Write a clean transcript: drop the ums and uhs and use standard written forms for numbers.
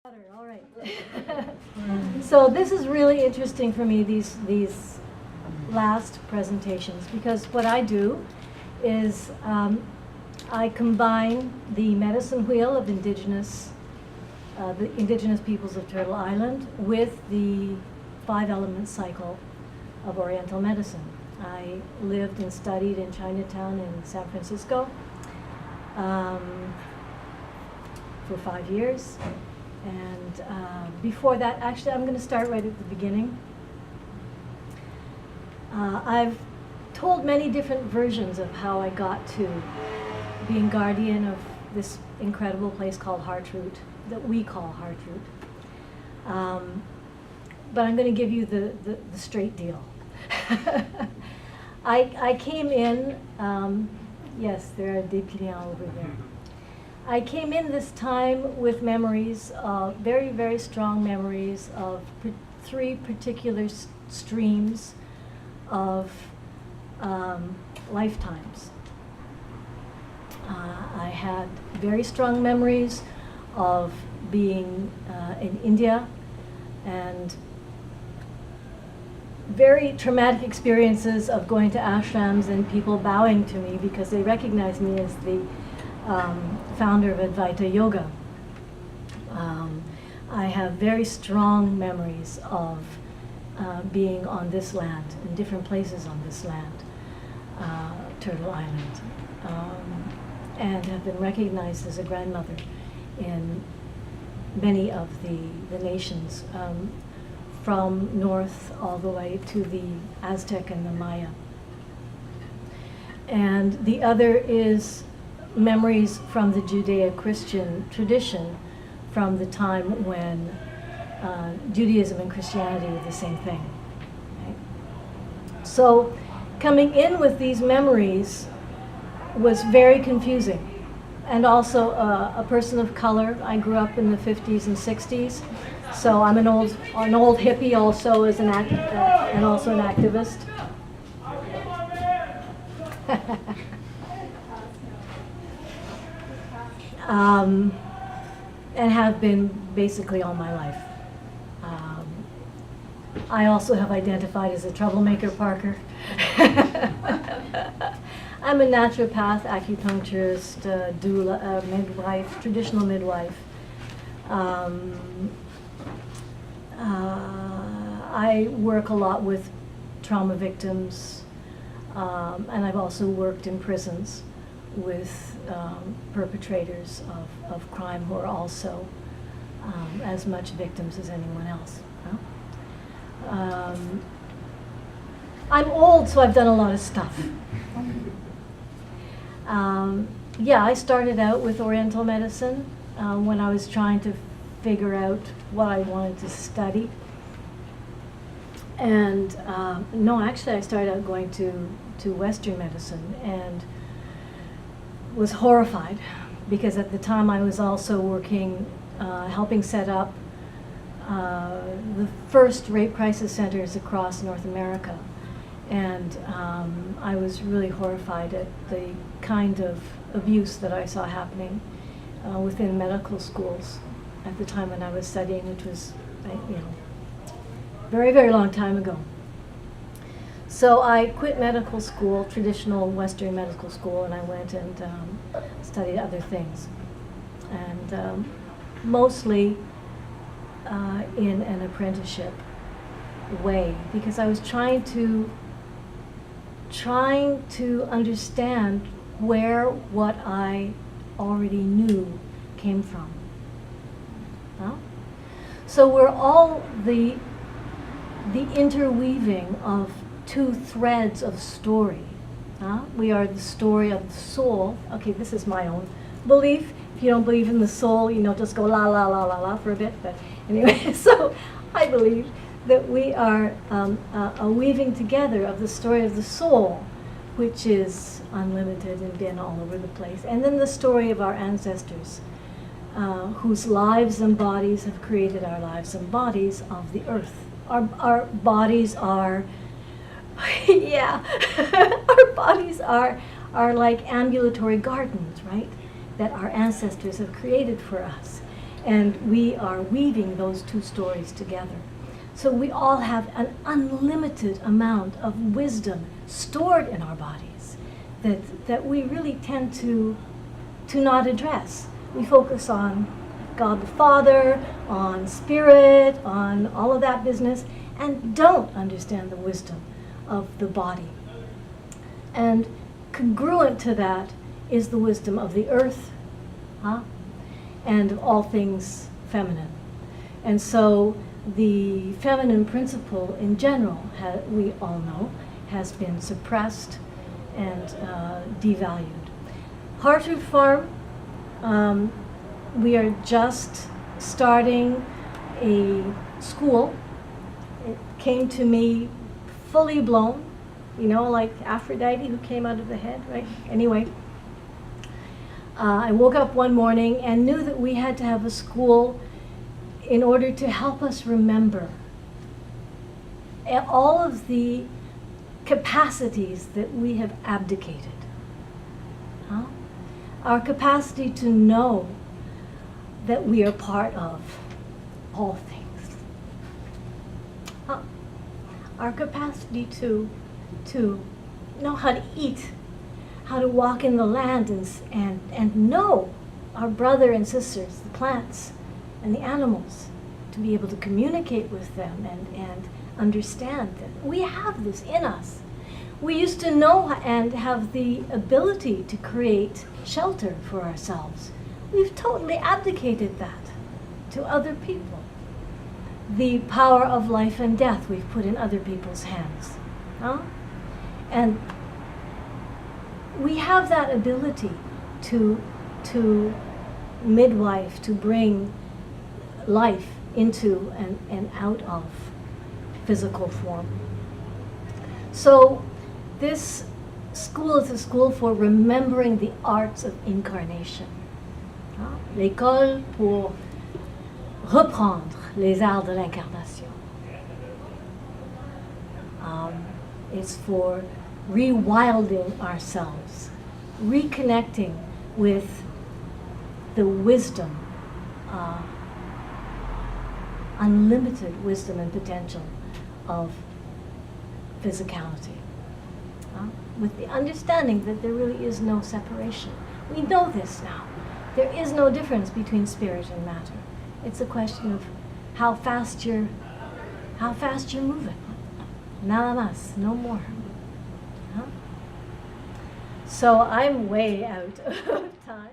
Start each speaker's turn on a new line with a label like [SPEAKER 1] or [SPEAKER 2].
[SPEAKER 1] All right. So this is really interesting for me, these last presentations, because what I do is I combine the medicine wheel of the indigenous peoples of Turtle Island with the 5-element cycle of Oriental medicine. I lived and studied in Chinatown in San Francisco for 5 years. And before that, actually, I'm going to start right at the beginning. I've told many different versions of how I got to being guardian of this incredible place called Heartroot, that we call Heartroot. But I'm going to give you the straight deal. I came in, yes, there are des clients over there. I came in this time with memories, very, very strong memories of three particular streams of lifetimes. I had very strong memories of being in India, and very traumatic experiences of going to ashrams and people bowing to me because they recognized me as the founder of Advaita Yoga. I have very strong memories of being on this land, in different places on this land, Turtle Island, and have been recognized as a grandmother in many of the nations, from north all the way to the Aztec and the Maya. And the other is memories from the Judeo-Christian tradition, from the time when Judaism and Christianity were the same thing. Right? So coming in with these memories was very confusing. And also a person of color. I grew up in the 50s and 60s, so I'm an old hippie also, as and also an activist. And have been basically all my life. I also have identified as a troublemaker, Parker. I'm a naturopath, acupuncturist, doula, midwife, traditional midwife. I work a lot with trauma victims, and I've also worked in prisons with perpetrators of crime who are also as much victims as anyone else. I'm old, so I've done a lot of stuff. Yeah, I started out with Oriental medicine when I was trying to figure out what I wanted to study. And no, actually I started out going to Western medicine and was horrified, because at the time I was also working, helping set up the first rape crisis centers across North America. And I was really horrified at the kind of abuse that I saw happening within medical schools at the time when I was studying, which was, very, very long time ago. So I quit medical school, traditional Western medical school, and I went and studied other things. And mostly in an apprenticeship way, because I was trying to understand where what I already knew came from. Huh? So we're all the interweaving of two threads of story. Huh? We are the story of the soul. Okay, this is my own belief. If you don't believe in the soul, just go la la la la la for a bit. But anyway, so I believe that we are a weaving together of the story of the soul, which is unlimited and been all over the place. And then the story of our ancestors, whose lives and bodies have created our lives and bodies of the earth. Our bodies are, yeah, our bodies are like ambulatory gardens, right? That our ancestors have created for us. And we are weaving those two stories together. So we all have an unlimited amount of wisdom stored in our bodies that we really tend to not address. We focus on God the Father, on spirit, on all of that business, and don't understand the wisdom of the body. And congruent to that is the wisdom of the earth, and of all things feminine. And so the feminine principle in general, we all know, has been suppressed and devalued. Hartrude Farm, we are just starting a school. It came to me fully blown, like Aphrodite who came out of the head, right? Anyway, I woke up one morning and knew that we had to have a school in order to help us remember all of the capacities that we have abdicated. Our capacity to know that we are part of all things. Our capacity to know how to eat, how to walk in the land and know our brother and sisters, the plants and the animals, to be able to communicate with them and understand that we have this in us. We used to know and have the ability to create shelter for ourselves. We've totally abdicated that to other people. The power of life and death we've put in other people's hands. And we have that ability to midwife, to bring life into and out of physical form. So this school is a school for remembering the arts of incarnation. L'école pour reprendre les arts de l'incarnation. It's for rewilding ourselves, reconnecting with the wisdom, unlimited wisdom and potential of physicality, with the understanding that there really is no separation. We know this now. There is no difference between spirit and matter. It's a question of how fast you're moving. Nada más, no more. So I'm way out of time.